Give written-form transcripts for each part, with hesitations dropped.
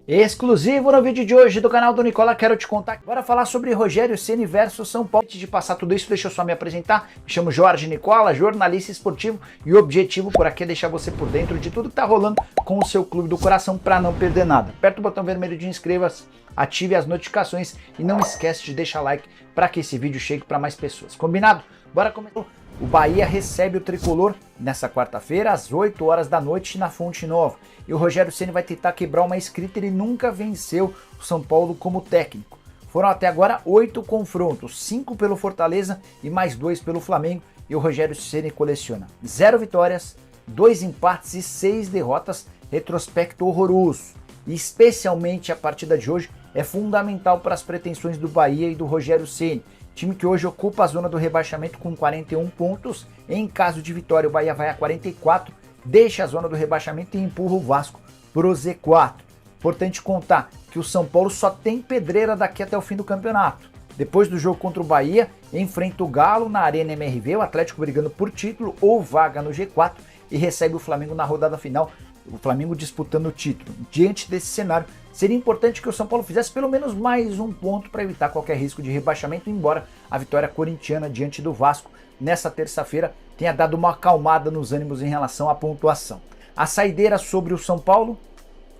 Exclusivo no vídeo de hoje do canal do Nicola, quero te contar. Bora falar sobre Rogério Ceni versus São Paulo. Antes de passar tudo isso, deixa eu só me apresentar. Me chamo Jorge Nicola, jornalista esportivo, e o objetivo por aqui é deixar você por dentro de tudo que tá rolando com o seu clube do coração para não perder nada. Aperta o botão vermelho de inscreva-se, ative as notificações e não esquece de deixar like para que esse vídeo chegue para mais pessoas. Combinado? Bora começar. O Bahia recebe o Tricolor nessa quarta-feira, às 8 horas da noite, na Fonte Nova. E o Rogério Ceni vai tentar quebrar uma escrita, ele nunca venceu o São Paulo como técnico. Foram até agora 8 confrontos, 5 pelo Fortaleza e mais 2 pelo Flamengo. E o Rogério Ceni coleciona 0 vitórias, 2 empates e 6 derrotas, retrospecto horroroso. E especialmente a partida de hoje é fundamental para as pretensões do Bahia e do Rogério Ceni. Time que hoje ocupa a zona do rebaixamento com 41 pontos. Em caso de vitória, o Bahia vai a 44, deixa a zona do rebaixamento e empurra o Vasco pro Z4. Importante contar que o São Paulo só tem pedreira daqui até o fim do campeonato. Depois do jogo contra o Bahia, enfrenta o Galo na Arena MRV, o Atlético brigando por título ou vaga no G4, e recebe o Flamengo na rodada final, o Flamengo disputando o título. Diante desse cenário, seria importante que o São Paulo fizesse pelo menos mais um ponto para evitar qualquer risco de rebaixamento, embora a vitória corintiana diante do Vasco nessa terça-feira tenha dado uma acalmada nos ânimos em relação à pontuação. A saideira sobre o São Paulo: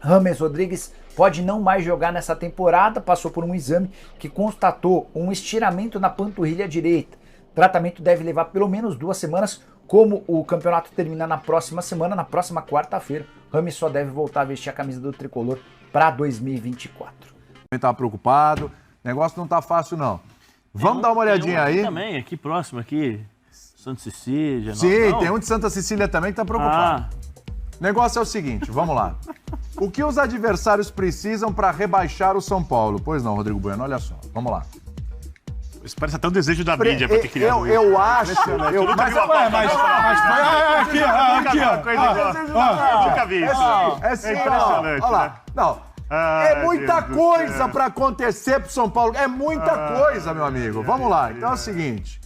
James Rodrigues pode não mais jogar nessa temporada, passou por um exame que constatou um estiramento na panturrilha direita. O tratamento deve levar pelo menos 2 semanas. Como o campeonato termina na próxima semana, na próxima quarta-feira, James só deve voltar a vestir a camisa do Tricolor para 2024. Também tá preocupado, o negócio não tá fácil não. Vamos dar uma olhadinha aqui aí. Também, aqui próximo, aqui, Santa Cecília. Sim, não. tem um de Santa Cecília também que tá preocupado. O negócio é o seguinte, vamos lá. O que os adversários precisam para rebaixar o São Paulo? Pois não, Rodrigo Bueno, olha só, vamos lá. Isso parece até um desejo da mídia pra ter criado isso. Eu acho... Eu nunca vi isso. É sim, impressionante, olha lá. né? Não, é muita coisa para acontecer pro São Paulo. É muita coisa, meu amigo. Vamos lá. Então é o seguinte.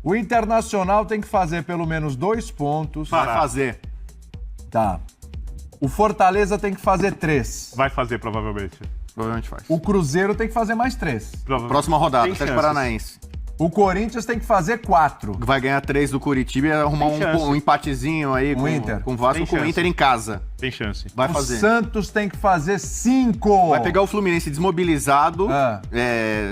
O Internacional tem que fazer pelo menos 2 pontos. Vai fazer. Tá. O Fortaleza tem que fazer 3. Vai fazer, provavelmente. Provavelmente faz. O Cruzeiro tem que fazer mais 3. Próxima rodada, Tem Atlético chances. Paranaense. O Corinthians tem que fazer 4. Vai ganhar 3 do Curitiba e arrumar Tem chance. um empatezinho aí com Inter. com o Vasco, Tem com o chance. Inter em casa. Tem chance. Vai O fazer. Santos tem que fazer 5. Vai pegar o Fluminense desmobilizado,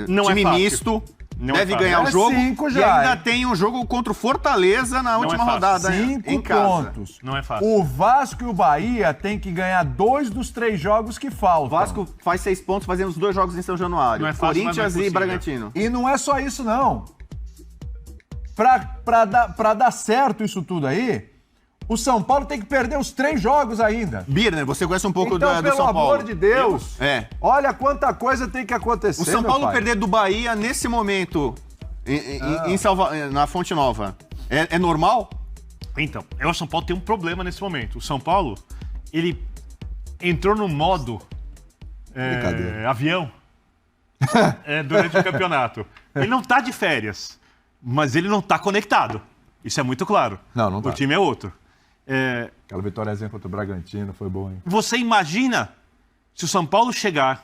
Não é time fácil. misto, Não é deve fácil. ganhar o É jogo 5 e já, ainda hein? tem um jogo contra o Fortaleza na última fácil. rodada 5 em casa. pontos. Não é fácil. O Vasco e o Bahia tem que ganhar 2 dos 3 jogos que faltam. O Vasco faz 6 pontos fazendo os 2 jogos em São Januário. Não é fácil, mas Corinthians não é e possível. Bragantino. E não é só isso, não. Pra dar certo isso tudo aí, o São Paulo tem que perder os 3 jogos ainda. Birner, você conhece um pouco Então, do pelo São Paulo. amor de Deus, É. olha quanta coisa tem que acontecer, O São meu Paulo pai. perder do Bahia nesse momento na Fonte Nova é normal? Então, o São Paulo tem um problema nesse momento. O São Paulo, ele entrou no modo Brincadeira. avião durante o campeonato. Ele não tá de férias, mas ele não tá conectado. Isso é muito claro. Não tá. O time é outro. Aquela vitóriazinha contra o Bragantino foi boa, hein? Você imagina se o São Paulo chegar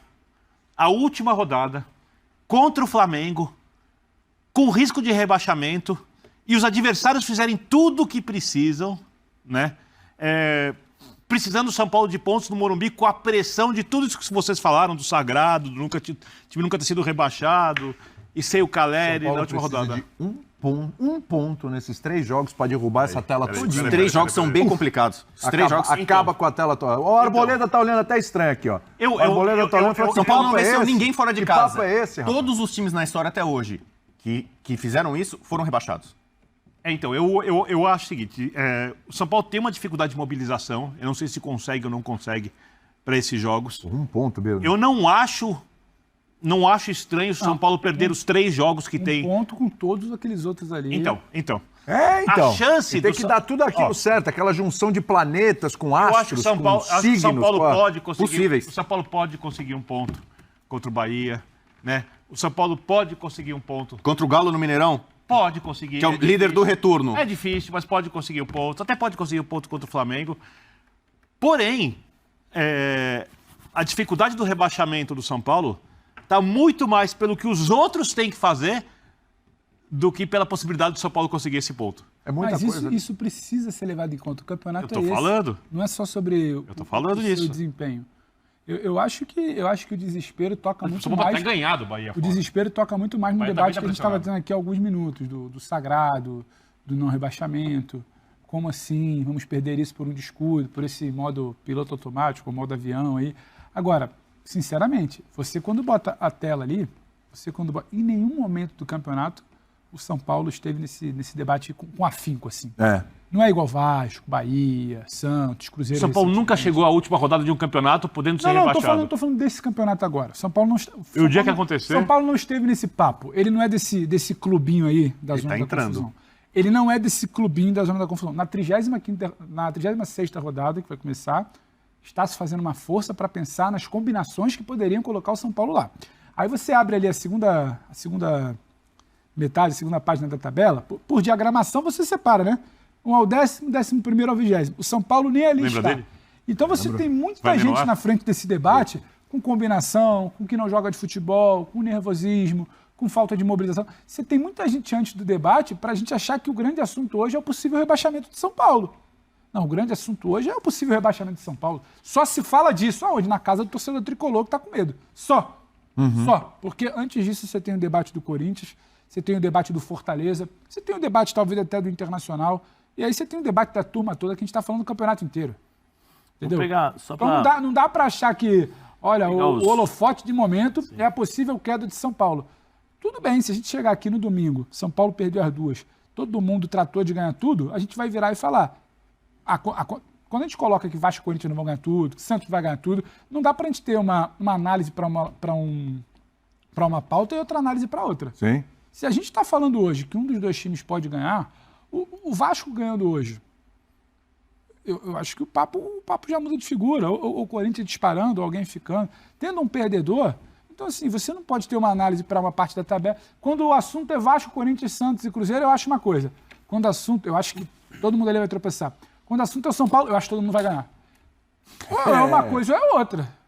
à última rodada contra o Flamengo, com risco de rebaixamento, e os adversários fizerem tudo o que precisam, né? Precisando do São Paulo de pontos no Morumbi, com a pressão de tudo isso que vocês falaram, do sagrado, do time nunca ter sido rebaixado, e sem o Caleri na última rodada. De um ponto nesses 3 jogos para derrubar essa tela todinha. Os 3 jogos são bem complicados. Os 3 jogos Acaba com a tela toda. O Arboleda tá olhando até estranho aqui, ó. O Arboleda tá olhando e falando, São Paulo não "Que papo é venceu esse? ninguém fora de Que casa. papo é esse, rapaz?" Todos os times na história até hoje que fizeram isso foram rebaixados. Então, eu acho o seguinte, o São Paulo tem uma dificuldade de mobilização, eu não sei se consegue ou não consegue para esses jogos. 1 ponto, Birner. Eu não acho estranho o São Paulo perder os 3 jogos que tem. Ponto com todos aqueles outros ali. Então. Então. A chance E tem do que São- dar tudo aquilo certo, aquela junção de planetas com Eu acho que astros, o São Paulo, com acho que o signos. São Paulo com a- pode conseguir. possíveis. O São Paulo pode conseguir um ponto contra o Bahia, né? O São Paulo pode conseguir um ponto. Contra o Galo no Mineirão, Pode conseguir. que é o líder do retorno. É difícil, mas pode conseguir um ponto. Até pode conseguir um ponto contra o Flamengo. Porém, a dificuldade do rebaixamento do São Paulo está muito mais pelo que os outros têm que fazer do que pela possibilidade do São Paulo conseguir esse ponto. É muita Mas coisa. isso precisa ser levado em conta. O campeonato Eu tô é esse. falando. Não é só sobre o seu desempenho. Eu acho que o desespero toca muito O São Paulo mais. até ganhado o Bahia. O desespero toca muito mais no Bahia tá debate bem que a gente estava pressionado. tendo aqui há alguns minutos, do sagrado, do não rebaixamento. Como assim? Vamos perder isso por um descuido, por esse modo piloto automático, modo avião aí. Agora, sinceramente, você quando bota a tela ali, em nenhum momento do campeonato o São Paulo esteve nesse debate com afinco, assim. Não é igual Vasco, Bahia, Santos, Cruzeiro. São Paulo nunca chegou à última rodada de um campeonato podendo ser rebaixado. Não, tô falando desse campeonato agora. São Paulo não. E o dia que acontecer? São Paulo não esteve nesse papo. Ele não é desse clubinho aí da zona da confusão. Ele não é desse clubinho da zona da confusão. Na 36ª rodada, que vai começar, está se fazendo uma força para pensar nas combinações que poderiam colocar o São Paulo lá. Aí você abre ali a segunda metade, a segunda página da tabela, por diagramação você separa, né? Um ao 10º, 11º ao 20º. O São Paulo nem ali Lembra está. dele? Então você tem muita gente na frente desse debate com combinação, com que não joga de futebol, com nervosismo, com falta de mobilização. Você tem muita gente antes do debate para a gente achar que o grande assunto hoje é o possível rebaixamento de São Paulo. Não, o grande assunto hoje é o possível rebaixamento de São Paulo. Só se fala disso aonde? Na casa do torcedor tricolor que está com medo. Só. Só. Porque antes disso você tem o debate do Corinthians, você tem o debate do Fortaleza, você tem o debate talvez até do Internacional, e aí você tem o debate da turma toda que a gente está falando do campeonato inteiro. Entendeu? Então não dá para achar que, olha, o holofote de momento é a possível queda de São Paulo. Tudo bem, se a gente chegar aqui no domingo, São Paulo perdeu as duas, todo mundo tratou de ganhar tudo, a gente vai virar e falar. Quando a gente coloca que Vasco e Corinthians não vão ganhar tudo, que Santos vai ganhar tudo, não dá para a gente ter uma análise para uma pauta e outra análise para outra. Sim. Se a gente está falando hoje que um dos dois times pode ganhar, o Vasco ganhando hoje, eu acho que o papo já muda de figura. Ou o Corinthians disparando, ou alguém ficando. Tendo um perdedor, então assim, você não pode ter uma análise para uma parte da tabela. Quando o assunto é Vasco, Corinthians, Santos e Cruzeiro, eu acho uma coisa. Quando o assunto, eu acho que todo mundo ali vai tropeçar. Quando o assunto é o São Paulo, eu acho que todo mundo vai ganhar. Ou é uma coisa ou é outra.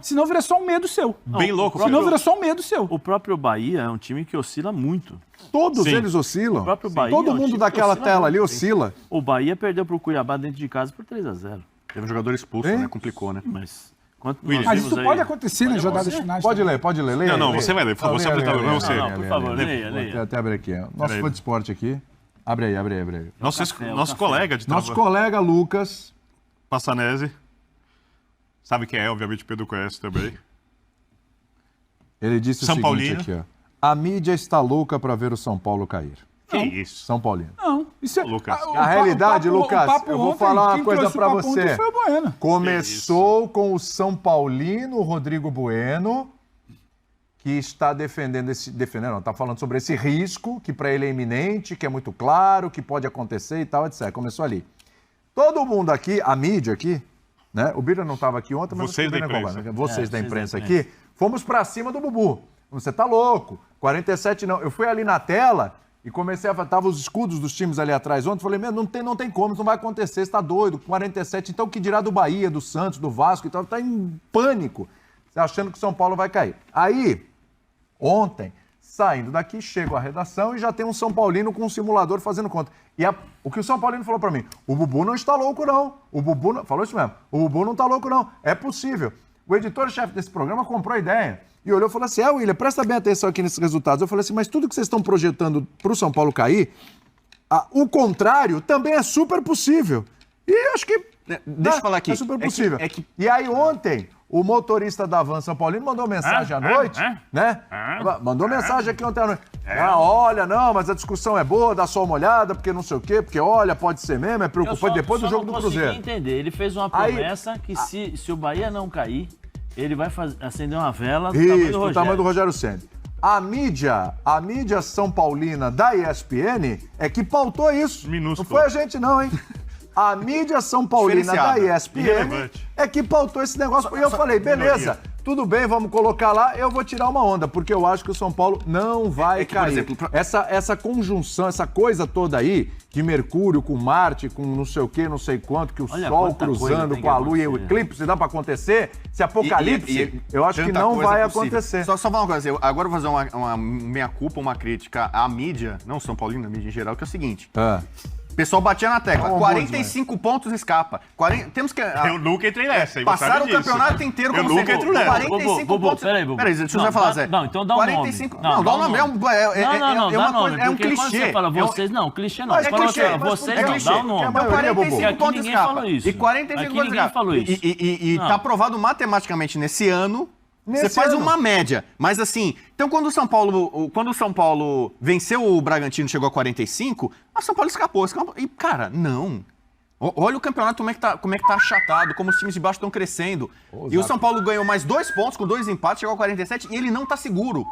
Senão vira só um medo seu. Bem louco. Senão vira só um medo seu. O próprio Bahia é um time que oscila muito. Todos eles oscilam. O próprio Bahia Todo é um mundo time daquela que tela muito. ali oscila. O Bahia perdeu pro Cuiabá dentro de casa por 3-0. Teve um jogador expulso, né? Complicou, né? Mas quanto Mas isso pode acontecer nas jogadas finais. Pode ler. Leia, Não, leia. você vai ler, por favor, você é apresentador, não você. Não, por favor, leia. Vou até abrir aqui. Nosso fã de esporte aqui. Abre aí. Nosso colega de Nosso trabalho. colega Lucas. Passanese. Sabe quem é, obviamente, Pedro conhece também. Ele disse São o seguinte Paulino. aqui, ó. A mídia está louca para ver o São Paulo cair. Que isso? São Paulino. Não, isso é... Lucas. A realidade, Lucas, eu vou falar uma coisa para você. Foi o Bueno. Começou com o São Paulino, o Rodrigo Bueno, que está está falando sobre esse risco, que para ele é iminente, que é muito claro, que pode acontecer e tal, etc. Começou ali. Todo mundo aqui, a mídia aqui, né? O Bira não estava aqui ontem, mas Vocês da imprensa. Vocês da imprensa aqui, fomos para cima do Bubu. Você tá louco, 47 não. Eu fui ali na tela e comecei a... Tava os escudos dos times ali atrás ontem, falei, não tem como, isso não vai acontecer, você tá doido, 47, então o que dirá do Bahia, do Santos, do Vasco e tal, tá em pânico, achando que o São Paulo vai cair. Aí, ontem, saindo daqui, chego à redação e já tem um São Paulino com um simulador fazendo conta. E o que o São Paulino falou pra mim, o Bubu não está louco não, falou isso mesmo, o Bubu não tá louco não, é possível. O editor-chefe desse programa comprou a ideia e olhou e falou assim, William, presta bem atenção aqui nesses resultados. Eu falei assim, mas tudo que vocês estão projetando pro São Paulo cair, o contrário também é super possível. E acho que... Deixa eu falar aqui. É super possível. É que... E aí ontem, o motorista da Van São Paulino mandou mensagem à noite, né? Mandou mensagem aqui ontem à noite. Olha, não, mas a discussão é boa, dá só uma olhada, porque não sei o quê, porque olha, pode ser mesmo, é preocupante depois do jogo do Cruzeiro. Eu não consegui entender. Ele fez uma promessa que se o Bahia não cair, ele vai acender uma vela do tamanho do Rogério Ceni. A mídia São Paulina da ESPN é que pautou isso. Minúsculo. Não foi a gente não, hein? A mídia São Paulina da ESPN é que pautou esse negócio. E eu falei, beleza, tudo bem, vamos colocar lá, eu vou tirar uma onda, porque eu acho que o São Paulo não vai cair. Por exemplo, essa conjunção, essa coisa toda aí, de Mercúrio com Marte, com não sei o que, não sei quanto, que o Sol cruzando com a Lua e o eclipse, dá pra acontecer? Esse apocalipse, eu acho que não vai acontecer. Só falar uma coisa, agora eu vou fazer uma meia-culpa, uma crítica à mídia, não São Paulino, a mídia em geral, que é o seguinte... O pessoal batia na tecla, 45 pontos escapa. Temos que... Eu nunca entrei nessa, hein? Passaram o campeonato inteiro como nunca entrei nessa. 45 pontos. Peraí, deixa eu falar, Zé. Não, então dá um 45... nome. Não, dá um nome. É um clichê. clichê. Fala, vocês não, clichê não. É clichê. Vocês não, dá um nome. 45 pontos ninguém falou isso. E 45 pontos escapa. E tá provado matematicamente nesse ano... Você faz uma média, mas assim, então quando o São Paulo venceu o Bragantino, chegou a 45, o São Paulo escapou. E, cara, não. Olha o campeonato como é que tá achatado, como os times de baixo estão crescendo. E o São Paulo ganhou mais 2 pontos com 2 empates, chegou a 47 e ele não tá seguro.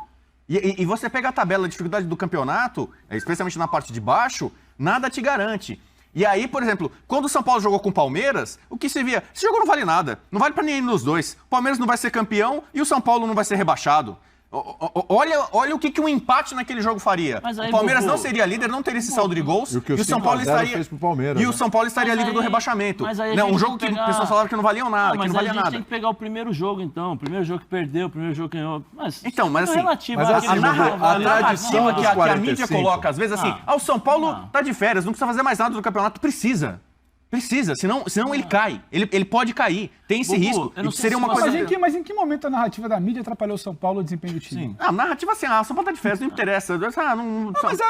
E você pega a tabela de dificuldade do campeonato, especialmente na parte de baixo, nada te garante. E aí, por exemplo, quando o São Paulo jogou com o Palmeiras, o que se via? Esse jogo não vale nada. Não vale pra nenhum dos dois. O Palmeiras não vai ser campeão e o São Paulo não vai ser rebaixado. Olha o que um empate naquele jogo faria. Aí, o Palmeiras não seria líder, não teria esse saldo de gols. E o São Paulo estaria o São Paulo estaria livre do rebaixamento. Não, um jogo que o pessoal falava que não valia nada, que não valia nada. Mas a gente tem que pegar o primeiro jogo, então. O primeiro jogo que perdeu, o primeiro jogo que ganhou. Mas assim, a narrativa que a mídia coloca, às vezes assim, o São Paulo tá de férias, não precisa fazer mais nada do campeonato. Precisa, senão ele cai. Ele pode cair. Tem esse risco. Seria uma coisa... Mas em que momento a narrativa da mídia atrapalhou o São Paulo, o desempenho do time? A narrativa assim, o São Paulo tá de férias, não interessa.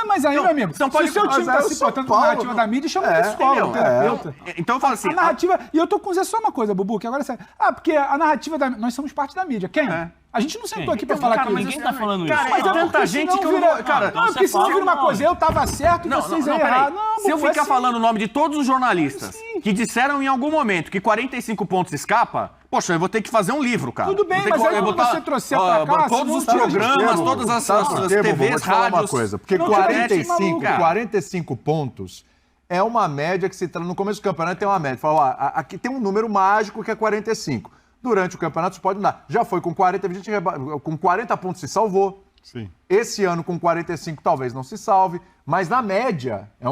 Mas aí, meu amigo, São Paulo, se o seu time tá se botando com a narrativa da mídia, chama de psicólogo, terapeuta. Então eu falo assim... A narrativa... E eu tô com só uma coisa, Bubu, que agora você... porque a narrativa da... Nós somos parte da mídia. Quem? A gente não sentou aqui pra falar que ninguém tá falando isso. Cara, é tanta gente que eu não... Cara, porque se vira uma coisa, eu tava certo e vocês erraram. Se eu ficar falando o nome de todos os jornalistas que disseram em algum momento que 45 pontos escapa, poxa, eu vou ter que fazer um livro, cara. Tudo bem, mas aí quando você trouxer pra cá... Todos os programas, todas as TVs, rádios... uma coisa, porque 45 pontos... É uma média que se traz no começo do campeonato, tem uma média. Fala, aqui tem um número mágico que é 45. Durante o campeonato isso pode mudar. Já foi com 40, com 40 pontos se salvou. Sim. Esse ano com 45 talvez não se salve, mas na média, é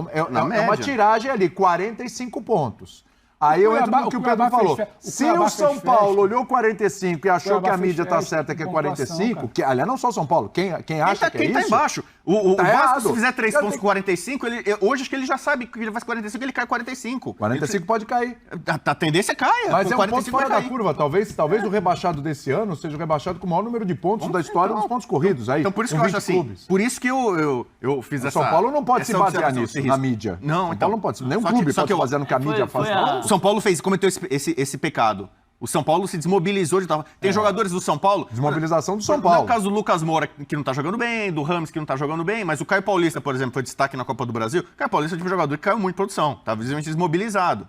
uma tiragem ali, 45 pontos. Aí eu entro no que o Pedro falou. Se o São Paulo olhou 45 e achou que a mídia tá certa que é 45, que, aliás, não só o São Paulo, quem acha que é isso... Quem tá embaixo. O Vasco, se fizer 3 pontos com 45, hoje acho que ele já sabe que ele faz 45, ele cai 45. 45 pode cair. A tendência é caia. Mas é um ponto fora da curva. Talvez o rebaixado desse ano seja o rebaixado com o maior número de pontos da história dos pontos corridos. Aí, então por isso que eu acho assim, por isso que eu fiz essa... O São Paulo não pode se basear nisso, na mídia. Não, São Paulo não pode. Nenhum clube pode se basear no que a mídia faz. O São Paulo cometeu esse pecado. O São Paulo se desmobilizou. Tem jogadores do São Paulo... Desmobilização do São Paulo. No caso do Lucas Moura, que não tá jogando bem, do Rames, que não tá jogando bem, mas o Caio Paulista, por exemplo, foi destaque na Copa do Brasil. O Caio Paulista é um jogador que caiu muito de produção. Tá visivelmente desmobilizado.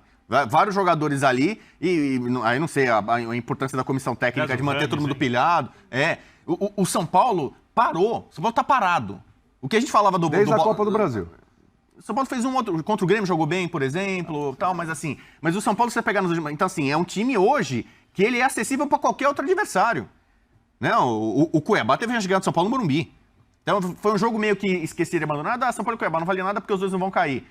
Vários jogadores ali, e aí não sei a importância da comissão técnica de manter todo mundo pilhado. O São Paulo parou. O São Paulo tá parado. O que a gente falava desde a Copa do Brasil. O São Paulo fez um outro... Contra o Grêmio jogou bem, por exemplo, tal, mas assim... Mas o São Paulo, você pegar nos... Então, assim, é um time hoje que ele é acessível para qualquer outro adversário. Né? O Cuiabá teve a chegada do São Paulo no Morumbi. Então, foi um jogo meio que esquecido e abandonado. São Paulo e Cuiabá não valia nada porque os dois não vão cair.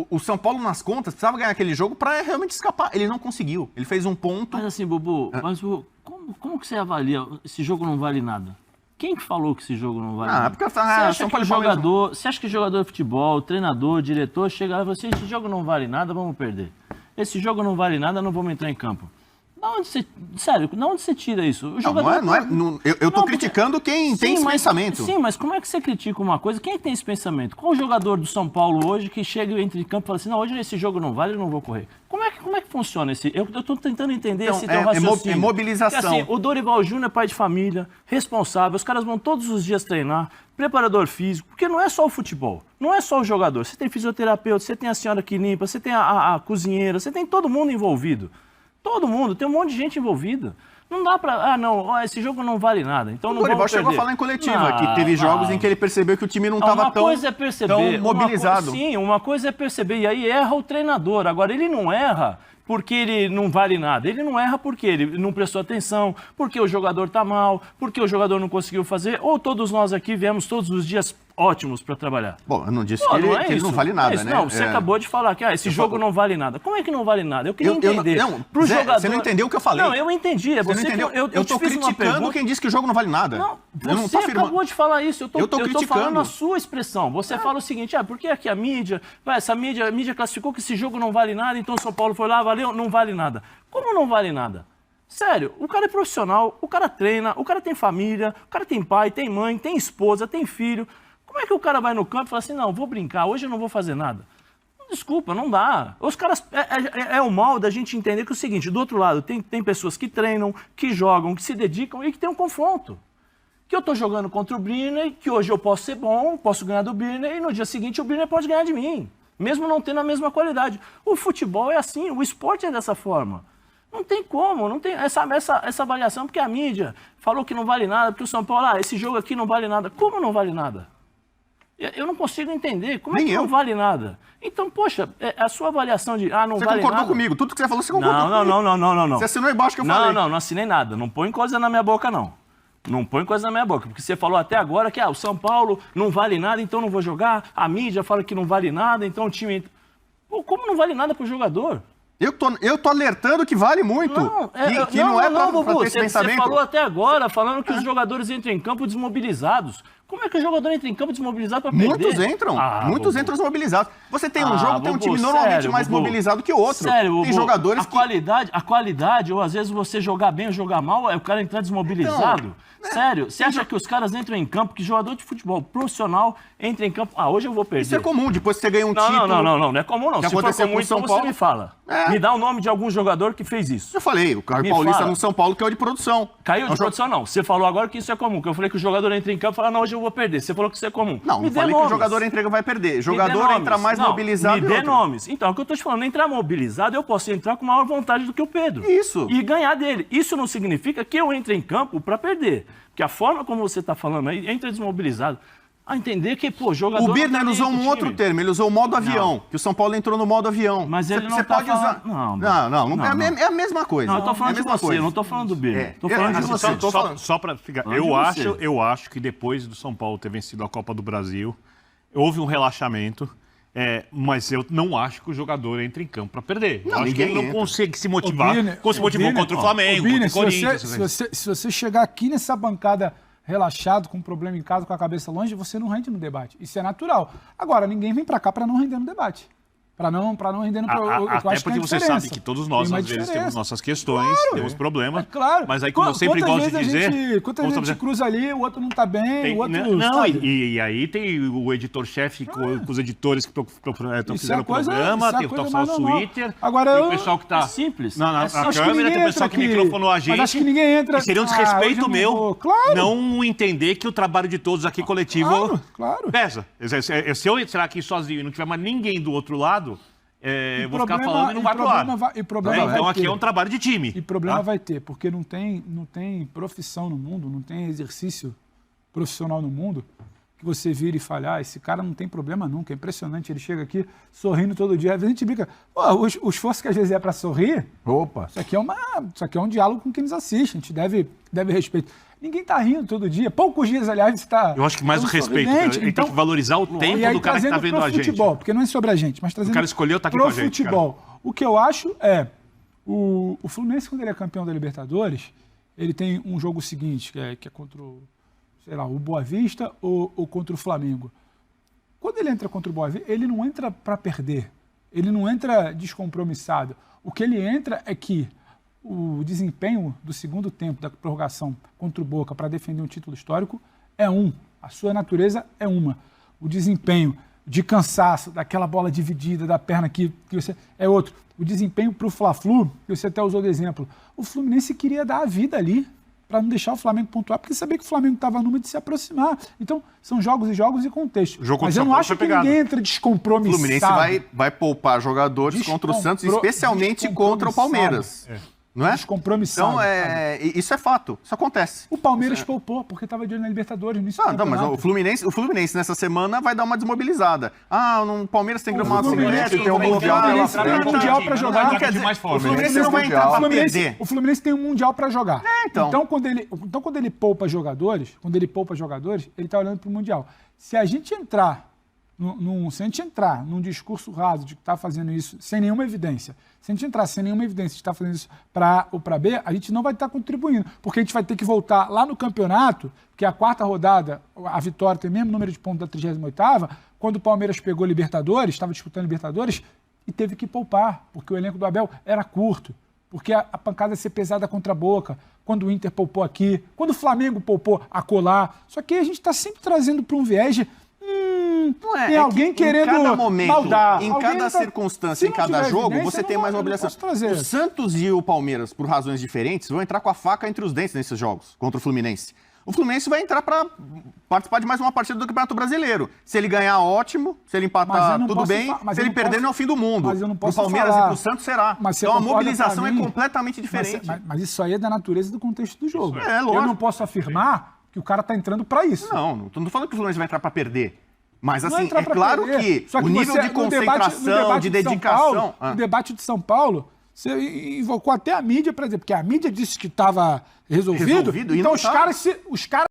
O São Paulo, nas contas, precisava ganhar aquele jogo para realmente escapar. Ele não conseguiu. Ele fez um ponto... Mas assim, Bubu, como que você avalia esse jogo não vale nada? Quem que falou que esse jogo não vale nada? Porque você acha que jogador de futebol, treinador, diretor, chega lá e fala assim, esse jogo não vale nada, vamos perder. Esse jogo não vale nada, não vamos entrar em campo. Da onde você tira isso? O jogador eu tô criticando quem tem esse pensamento. Sim, mas como é que você critica uma coisa? Quem tem esse pensamento? Qual o jogador do São Paulo hoje que chega entre campo e fala assim, não, hoje esse jogo não vale, eu não vou correr. Como é que funciona esse... Eu tô tentando entender esse teu raciocínio. É mobilização. Porque, assim, o Dorival Júnior é pai de família, responsável, os caras vão todos os dias treinar, preparador físico, porque não é só o futebol, não é só o jogador. Você tem fisioterapeuta, você tem a senhora que limpa, você tem a cozinheira, você tem todo mundo envolvido. Todo mundo, tem um monte de gente envolvida. Não dá pra... esse jogo não vale nada, então não vamos perder. O Dorival chegou a falar em coletiva, que teve jogos em que ele percebeu que o time não estava tão mobilizado. Uma coisa é perceber, e aí erra o treinador. Agora, ele não erra porque ele não vale nada. Ele não erra porque ele não prestou atenção, porque o jogador está mal, porque o jogador não conseguiu fazer, ou todos nós aqui viemos todos os dias ótimos para trabalhar. Bom, eu não disse que ele não vale nada, né? Não, você acabou de falar que esse jogo não vale nada. Como é que não vale nada? Eu queria entender. Pro Zé, jogador... Você não entendeu o que eu falei. Não, eu entendi. Você não entendeu. Eu tô criticando quem disse que o jogo não vale nada. Não, você acabou de falar isso. Eu tô criticando. falando a sua expressão. Você fala o seguinte, porque aqui a mídia, a mídia classificou que esse jogo não vale nada, então o São Paulo foi lá, valeu, não vale nada. Como não vale nada? Sério, o cara é profissional, o cara treina, o cara tem família, o cara tem pai, tem mãe, tem esposa, tem filho. Como é que o cara vai no campo e fala assim, não, vou brincar, hoje eu não vou fazer nada? Desculpa, não dá. Os caras, é o mal da gente entender que é o seguinte, do outro lado, tem pessoas que treinam, que jogam, que se dedicam e que tem um confronto. Que eu tô jogando contra o Birner, que hoje eu posso ser bom, posso ganhar do Birner, e no dia seguinte o Birner pode ganhar de mim, mesmo não tendo a mesma qualidade. O futebol é assim, o esporte é dessa forma. Não tem como, não tem essa avaliação, porque a mídia falou que não vale nada, porque o São Paulo, esse jogo aqui não vale nada. Como não vale nada? Eu não consigo entender. Como é que não vale nada? Então, poxa, a sua avaliação de, não vale nada... Você concordou comigo. Tudo que você falou, você concordou comigo. Não. Você assinou embaixo que eu falei. Não assinei nada. Não põe coisa na minha boca, não. Não põe coisa na minha boca. Porque você falou até agora que o São Paulo não vale nada, então não vou jogar. A mídia fala que não vale nada, então o time... Pô, como não vale nada pro jogador? Eu tô alertando que vale muito. Não é pra ter esse pensamento. Você falou até agora, falando que os jogadores entram em campo desmobilizados. Como é que o jogador entra em campo desmobilizado para perder? Muitos entram desmobilizados. Você tem um jogo, tem um time normalmente mais mobilizado que o outro. Sério, tem jogadores a qualidade, ou às vezes você jogar bem ou jogar mal, é o cara entrar desmobilizado. Sério, você acha que os caras entram em campo, que jogador de futebol profissional entra em campo, hoje eu vou perder. Isso é comum, depois que você ganha um título... Não é comum não. Se for comum, então você me fala. Me dá o nome de algum jogador que fez isso. Eu falei, o Caio Paulista no São Paulo, que é o de produção. Caiu de produção, não. Você falou agora que isso é comum, que eu falei que o jogador entra em campo e fala, não, hoje eu vou perder. Você falou que isso é comum. Não falei que o jogador entra e vai perder. O jogador entra mais mobilizado. Me dê nomes. Então, o que eu tô te falando, entrar mobilizado, eu posso entrar com maior vontade do que o Pedro. Isso. E ganhar dele. Isso não significa que eu entre em campo para perder. Porque a forma como você tá falando aí, entra desmobilizado. A entender que, jogador... O Birner usou um outro termo, ele usou o modo avião, que o São Paulo entrou no modo avião. Mas ele não pode usar... Não, é a mesma coisa. Não, eu tô falando de você, eu não tô falando do Birner. Tô falando de você. Só para ficar... Eu acho que depois do São Paulo ter vencido a Copa do Brasil, houve um relaxamento, mas eu não acho que o jogador entre em campo para perder. Eu acho que ele não consegue se motivar, como se motivou contra o Flamengo, contra o Corinthians. Se você chegar aqui nessa bancada... relaxado, com um problema em casa, com a cabeça longe, você não rende no debate. Isso é natural. Agora, ninguém vem pra cá pra não render no debate. Pra não render no... Até porque você sabe que todos nós, às vezes, temos nossas questões, temos problemas. Claro. Mas aí, como eu sempre gosto de dizer... Quantas vezes a gente cruza ali, o outro não tá bem, o outro... E aí tem o editor-chefe com os editores que fizeram o programa, tem o pessoal Twitter, agora, tem o pessoal que tá... É simples. Na câmera, tem o pessoal que microfonou a gente. Mas acho que ninguém entra... E seria um desrespeito meu não entender que o trabalho de todos aqui coletivo pesa. Se eu entrar aqui sozinho e não tiver mais ninguém do outro lado, eu vou ficar falando e não vai pro ar. Então aqui é um trabalho de time. E problema vai ter, porque não tem profissão no mundo, não tem exercício profissional no mundo que você vira e fala, esse cara não tem problema nunca, é impressionante, ele chega aqui sorrindo todo dia. Às vezes a gente brinca, o esforço que às vezes é para sorrir, isso aqui é um diálogo com quem nos assiste, a gente deve respeito. Ninguém está rindo todo dia. Poucos dias, aliás, está... Eu acho que mais o respeito. Ele tem que valorizar o tempo do cara que está vendo a gente. Futebol, porque não é sobre a gente, mas trazendo... O cara escolheu estar aqui com a gente. Futebol. Cara. O que eu acho é... O Fluminense, quando ele é campeão da Libertadores, ele tem um jogo seguinte, que é contra o Boa Vista ou contra o Flamengo. Quando ele entra contra o Boa Vista, ele não entra para perder. Ele não entra descompromissado. O que ele entra é que o desempenho do segundo tempo da prorrogação contra o Boca para defender um título histórico é a sua natureza é uma. O desempenho de cansaço, daquela bola dividida, da perna que você é outro. O desempenho para o Fla-Flu, que você até usou de exemplo, o Fluminense queria dar a vida ali para não deixar o Flamengo pontuar, porque sabia que o Flamengo estava numa de se aproximar. Então, são jogos e contexto. Mas eu não acho que ninguém entra descompromissado. O Fluminense vai poupar jogadores contra o Santos, especialmente contra o Palmeiras. Não é? Descompromissado. Então, isso é fato. Isso acontece. O Palmeiras poupou, porque estava de olho na Libertadores. Não, mas o Fluminense nessa semana vai dar uma desmobilizada. O Palmeiras tem gramado sintético, tem o Mundial pela frente. Tem um Mundial para jogar. O Fluminense não vai entrar para perder. O Fluminense tem um Mundial para jogar. Então Quando ele poupa jogadores, ele está olhando para o Mundial. Se a gente entrar num discurso raso de que está fazendo isso sem nenhuma evidência, se a gente entrar sem nenhuma evidência de que está fazendo isso para A ou para B, a gente não vai estar contribuindo, porque a gente vai ter que voltar lá no campeonato, que é a 4ª rodada, a Vitória tem o mesmo número de pontos da 38ª, quando o Palmeiras pegou Libertadores, estava disputando Libertadores, e teve que poupar, porque o elenco do Abel era curto, porque a pancada ia ser pesada contra a Boca, quando o Inter poupou aqui, quando o Flamengo poupou acolá. Só que a gente está sempre trazendo para um viés de tem alguém querendo em cada momento, maldar. Em cada circunstância, em cada jogo, você tem mais uma obrigação. O Santos e o Palmeiras, por razões diferentes, vão entrar com a faca entre os dentes nesses jogos contra o Fluminense. O Fluminense vai entrar para participar de mais uma partida do Campeonato Brasileiro. Se ele ganhar, ótimo. Se ele empatar, tudo bem. Se ele perder, não é o fim do mundo. Para o Palmeiras e para o Santos, será. Então a mobilização é completamente diferente. Mas isso aí é da natureza do contexto do jogo. Lógico. Eu não posso afirmar que o cara está entrando para isso. Não estou falando que o Fluminense vai entrar para perder. Mas assim, é claro que o nível de concentração, de dedicação... No debate de São Paulo, você invocou até a mídia, por exemplo, porque a mídia disse que estava resolvido. Então os caras